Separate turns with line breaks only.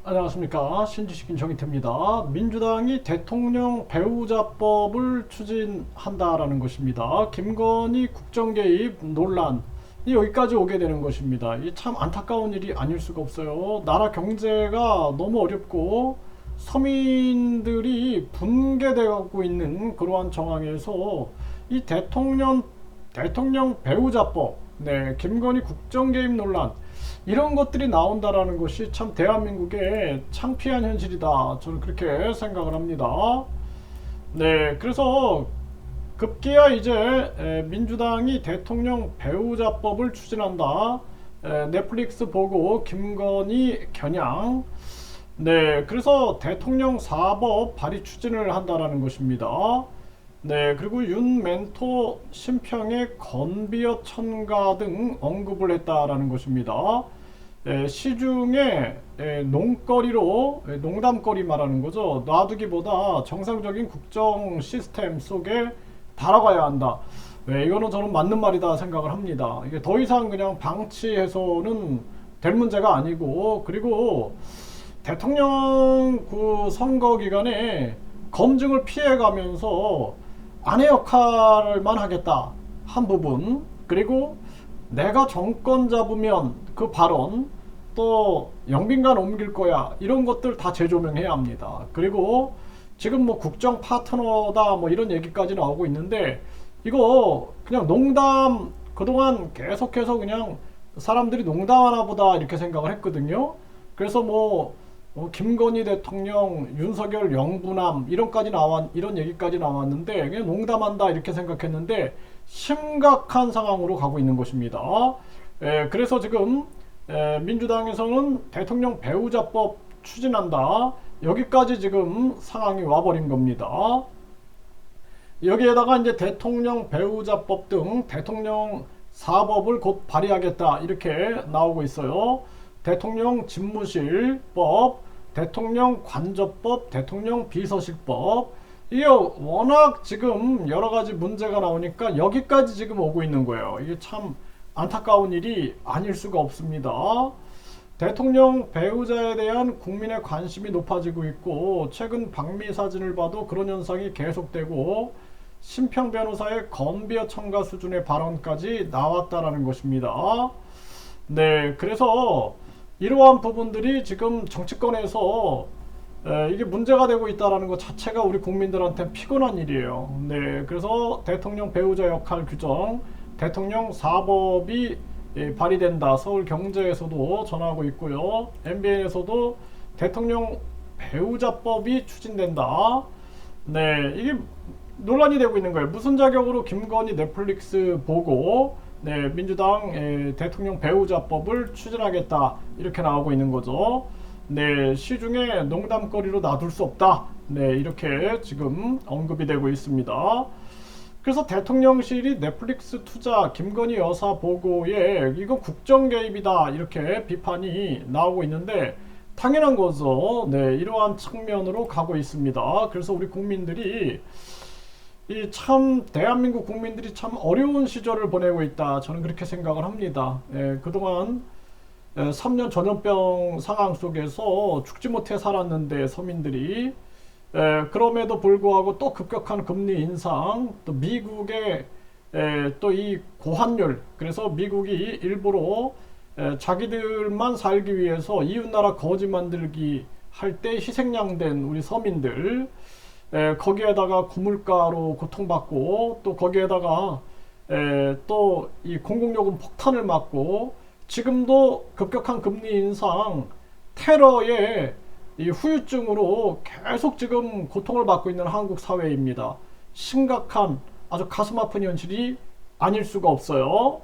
안녕하십니까. 신지식인 정의태입니다. 민주당이 대통령 배우자법을 추진한다라는 것입니다. 김건희 국정개입 논란이 여기까지 오게 되는 것입니다. 이 참 안타까운 일이 아닐 수가 없어요. 나라 경제가 너무 어렵고 서민들이 붕괴되고 있는 그러한 정황에서 이 대통령 배우자법, 김건희 국정개입 논란, 이런 것들이 나온다라는 것이 참 대한민국의 창피한 현실이다. 저는 그렇게 생각을 합니다. 그래서 급기야 이제 민주당이 대통령 배우자법을 추진한다. 넷플릭스 보고 김건희 겨냥. 그래서 대통령 사법 발의 추진을 한다라는 것입니다. 그리고 윤 멘토 심평의 건비어 첨가 등 언급을 했다라는 것입니다. 시중에 농거리로 농담거리 말하는 거죠. 놔두기보다 정상적인 국정 시스템 속에 달아가야 한다. 이거는 저는 맞는 말이다 생각을 합니다. 이게 더 이상 그냥 방치해서는 될 문제가 아니고, 그리고 대통령 그 선거 기간에 검증을 피해가면서 아내 역할만 하겠다 한 부분, 그리고 내가 정권 잡으면 그 발언, 또 영빈관 옮길 거야, 이런 것들 다 재조명해야 합니다. 그리고 지금 뭐 국정 파트너다 뭐 이런 얘기까지 나오고 있는데, 이거 그냥 농담, 그동안 계속해서 그냥 사람들이 농담하나 보다 이렇게 생각을 했거든요. 그래서 김건희 대통령, 윤석열 영부남 이런 얘기까지 나왔는데 그냥 농담한다 이렇게 생각했는데 심각한 상황으로 가고 있는 것입니다. 그래서 지금 민주당에서는 대통령 배우자법 추진한다, 여기까지 지금 상황이 와버린 겁니다. 여기에다가 이제 대통령 배우자법 등 대통령 사법을 곧 발의하겠다 이렇게 나오고 있어요. 대통령 집무실법, 대통령 관저법, 대통령 비서실법, 이게 워낙 지금 여러 가지 문제가 나오니까 여기까지 지금 오고 있는 거예요. 이게 참 안타까운 일이 아닐 수가 없습니다. 대통령 배우자에 대한 국민의 관심이 높아지고 있고, 최근 방미 사진을 봐도 그런 현상이 계속되고, 심평 변호사의 건비어 첨가 수준의 발언까지 나왔다라는 것입니다. 그래서 이러한 부분들이 지금 정치권에서 이게 문제가 되고 있다는 것 자체가 우리 국민들한테 피곤한 일이에요. 그래서 대통령 배우자 역할 규정, 대통령 사법이 발의된다. 서울경제에서도 전하고 있고요. MBN에서도 대통령 배우자법이 추진된다. 이게 논란이 되고 있는 거예요. 무슨 자격으로 김건희 넷플릭스 보고 민주당 대통령 배우자법을 추진하겠다 이렇게 나오고 있는 거죠. 시중에 농담거리로 놔둘 수 없다. 이렇게 지금 언급이 되고 있습니다. 그래서 대통령실이 넷플릭스 투자 김건희 여사 보고에 이거 국정 개입이다 이렇게 비판이 나오고 있는데 당연한 거죠. 이러한 측면으로 가고 있습니다. 그래서 우리 국민들이 대한민국 국민들이 참 어려운 시절을 보내고 있다. 저는 그렇게 생각을 합니다. 그동안 3년 전염병 상황 속에서 죽지 못해 살았는데 서민들이, 그럼에도 불구하고 또 급격한 금리 인상, 또 미국의 또 이 고환율, 그래서 미국이 일부러 자기들만 살기 위해서 이웃나라 거지 만들기 할 때 희생양된 우리 서민들, 거기에다가 고물가로 고통받고, 또 거기에다가 또 이 공공요금 폭탄을 맞고, 지금도 급격한 금리 인상, 테러의 이 후유증으로 계속 지금 고통을 받고 있는 한국 사회입니다. 심각한 아주 가슴 아픈 현실이 아닐 수가 없어요.